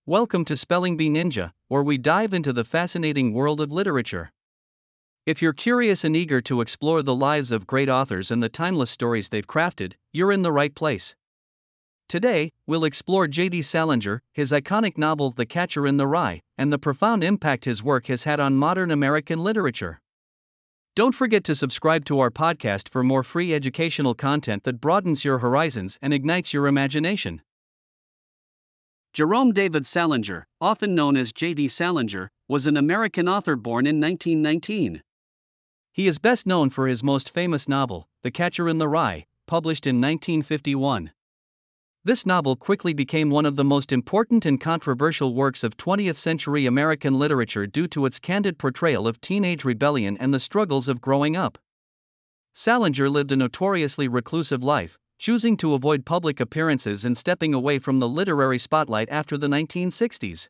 Welcome to Spelling Bee Ninja, where we dive into the fascinating world of literature. If you're curious and eager to explore the lives of great authors and the timeless stories they've crafted, you're in the right place. Today, we'll explore J.D. Salinger, his iconic novel The Catcher in the Rye, and the profound impact his work has had on modern American literature. Don't forget to subscribe to our podcast for more free educational content that broadens your horizons and ignites your imagination. Jerome David Salinger, often known as J.D. Salinger, was an American author born in 1919. He is best known for his most famous novel, The Catcher in the Rye, published in 1951. This novel quickly became one of the most important and controversial works of 20th-century American literature due to its candid portrayal of teenage rebellion and the struggles of growing up. Salinger lived a notoriously reclusive life, choosing to avoid public appearances and stepping away from the literary spotlight after the 1960s.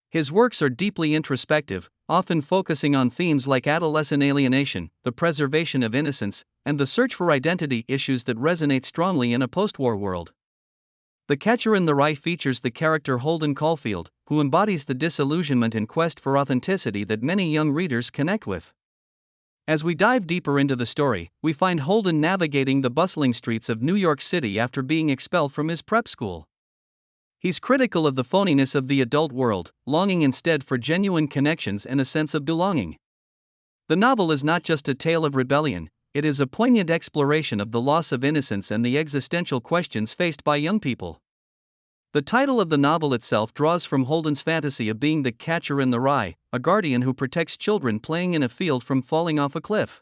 His works are deeply introspective, often focusing on themes like adolescent alienation, the preservation of innocence, and the search for identity, issues that resonate strongly in a post-war world. The Catcher in the Rye features the character Holden Caulfield, who embodies the disillusionment and quest for authenticity that many young readers connect with. As we dive deeper into the story, we find Holden navigating the bustling streets of New York City after being expelled from his prep school. He's critical of the phoniness of the adult world, longing instead for genuine connections and a sense of belonging. The novel is not just a tale of rebellion, it is a poignant exploration of the loss of innocence and the existential questions faced by young people. The title of the novel itself draws from Holden's fantasy of being the catcher in the rye, a guardian who protects children playing in a field from falling off a cliff.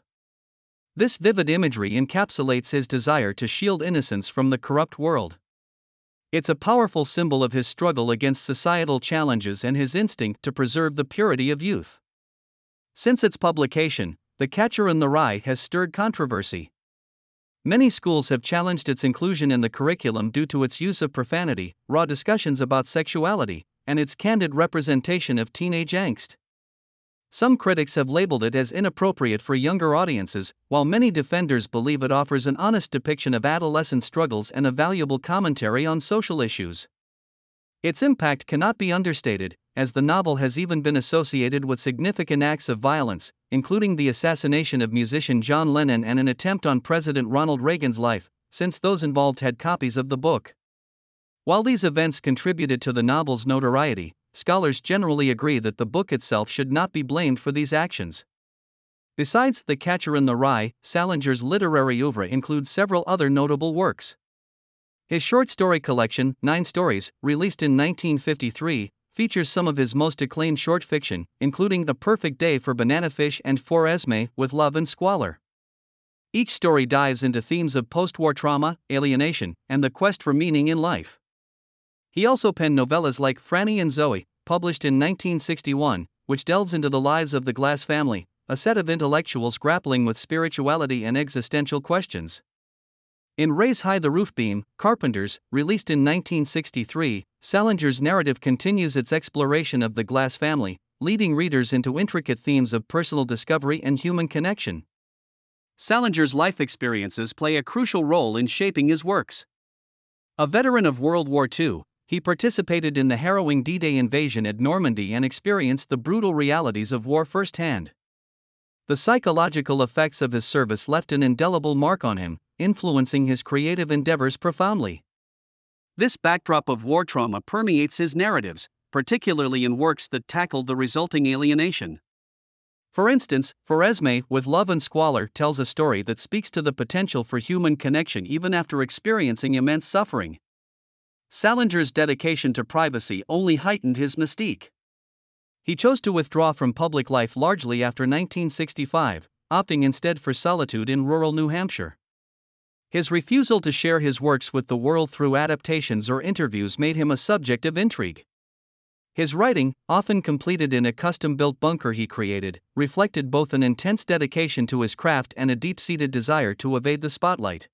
This vivid imagery encapsulates his desire to shield innocence from the corrupt world. It's a powerful symbol of his struggle against societal challenges and his instinct to preserve the purity of youth. Since its publication, The Catcher in the Rye has stirred controversy. Many schools have challenged its inclusion in the curriculum due to its use of profanity, raw discussions about sexuality, and its candid representation of teenage angst. Some critics have labeled it as inappropriate for younger audiences, while many defenders believe it offers an honest depiction of adolescent struggles and a valuable commentary on social issues. Its impact cannot be understated, as the novel has even been associated with significant acts of violence, including the assassination of musician John Lennon and an attempt on President Ronald Reagan's life, since those involved had copies of the book. While these events contributed to the novel's notoriety, scholars generally agree that the book itself should not be blamed for these actions. Besides The Catcher in the Rye, Salinger's literary oeuvre includes several other notable works. His short story collection, 9 Stories, released in 1953, features some of his most acclaimed short fiction, including A Perfect Day for Banana Fish and For Esme, with Love and Squalor. Each story dives into themes of post-war trauma, alienation, and the quest for meaning in life. He also penned novellas like Franny and Zoe, published in 1961, which delves into the lives of the Glass family, a set of intellectuals grappling with spirituality and existential questions. In Raise High the Roof Beam, Carpenters, released in 1963, Salinger's narrative continues its exploration of the Glass family, leading readers into intricate themes of personal discovery and human connection. Salinger's life experiences play a crucial role in shaping his works. A veteran of World War II, he participated in the harrowing D-Day invasion at Normandy and experienced the brutal realities of war firsthand. The psychological effects of his service left an indelible mark on him, influencing his creative endeavors profoundly. This backdrop of war trauma permeates his narratives, particularly in works that tackle the resulting alienation. For instance, For Esme, with Love and Squalor, tells a story that speaks to the potential for human connection even after experiencing immense suffering. Salinger's dedication to privacy only heightened his mystique. He chose to withdraw from public life largely after 1965, opting instead for solitude in rural New Hampshire. His refusal to share his works with the world through adaptations or interviews made him a subject of intrigue. His writing, often completed in a custom-built bunker he created, reflected both an intense dedication to his craft and a deep-seated desire to evade the spotlight.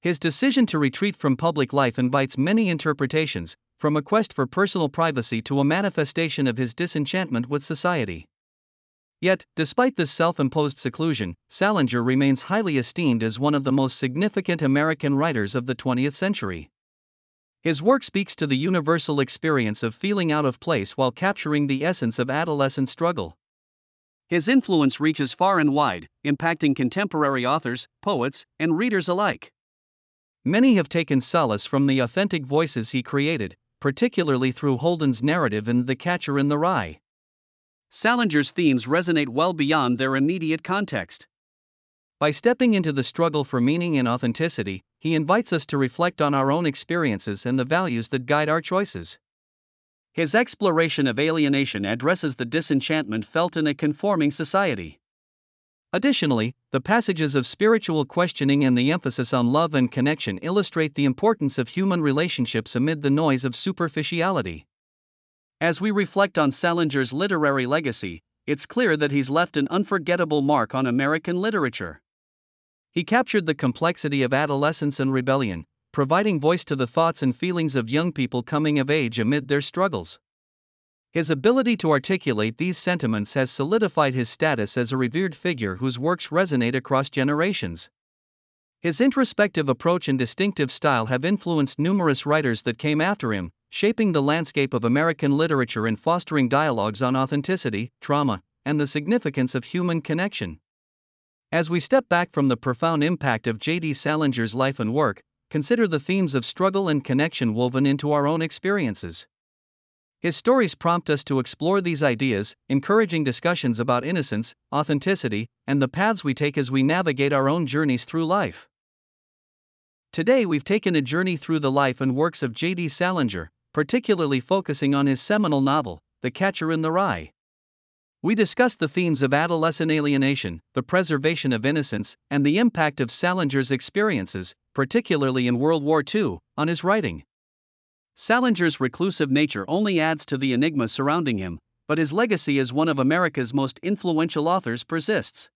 His decision to retreat from public life invites many interpretations, from a quest for personal privacy to a manifestation of his disenchantment with society. Yet, despite this self-imposed seclusion, Salinger remains highly esteemed as one of the most significant American writers of the 20th century. His work speaks to the universal experience of feeling out of place while capturing the essence of adolescent struggle. His influence reaches far and wide, impacting contemporary authors, poets, and readers alike. Many have taken solace from the authentic voices he created, particularly through Holden's narrative in The Catcher in the Rye. Salinger's themes resonate well beyond their immediate context. By stepping into the struggle for meaning and authenticity, he invites us to reflect on our own experiences and the values that guide our choices. His exploration of alienation addresses the disenchantment felt in a conforming society. Additionally, the passages of spiritual questioning and the emphasis on love and connection illustrate the importance of human relationships amid the noise of superficiality. As we reflect on Salinger's literary legacy, it's clear that he's left an unforgettable mark on American literature. He captured the complexity of adolescence and rebellion, providing voice to the thoughts and feelings of young people coming of age amid their struggles. His ability to articulate these sentiments has solidified his status as a revered figure whose works resonate across generations. His introspective approach and distinctive style have influenced numerous writers that came after him, shaping the landscape of American literature and fostering dialogues on authenticity, trauma, and the significance of human connection. As we step back from the profound impact of J.D. Salinger's life and work, consider the themes of struggle and connection woven into our own experiences. His stories prompt us to explore these ideas, encouraging discussions about innocence, authenticity, and the paths we take as we navigate our own journeys through life. Today we've taken a journey through the life and works of J.D. Salinger, particularly focusing on his seminal novel, The Catcher in the Rye. We discussed the themes of adolescent alienation, the preservation of innocence, and the impact of Salinger's experiences, particularly in World War II, on his writing. Salinger's reclusive nature only adds to the enigma surrounding him, but his legacy as one of America's most influential authors persists.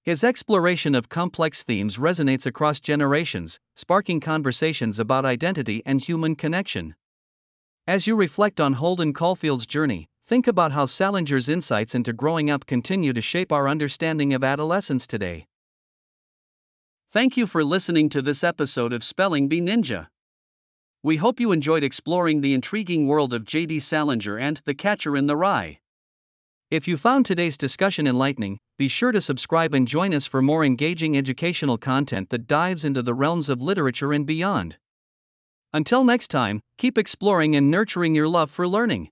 His exploration of complex themes resonates across generations, sparking conversations about identity and human connection. As you reflect on Holden Caulfield's journey, think about how Salinger's insights into growing up continue to shape our understanding of adolescence today. Thank you for listening to this episode of Spelling Bee Ninja. We hope you enjoyed exploring the intriguing world of J.D. Salinger and The Catcher in the Rye. If you found today's discussion enlightening, be sure to subscribe and join us for more engaging educational content that dives into the realms of literature and beyond. Until next time, keep exploring and nurturing your love for learning.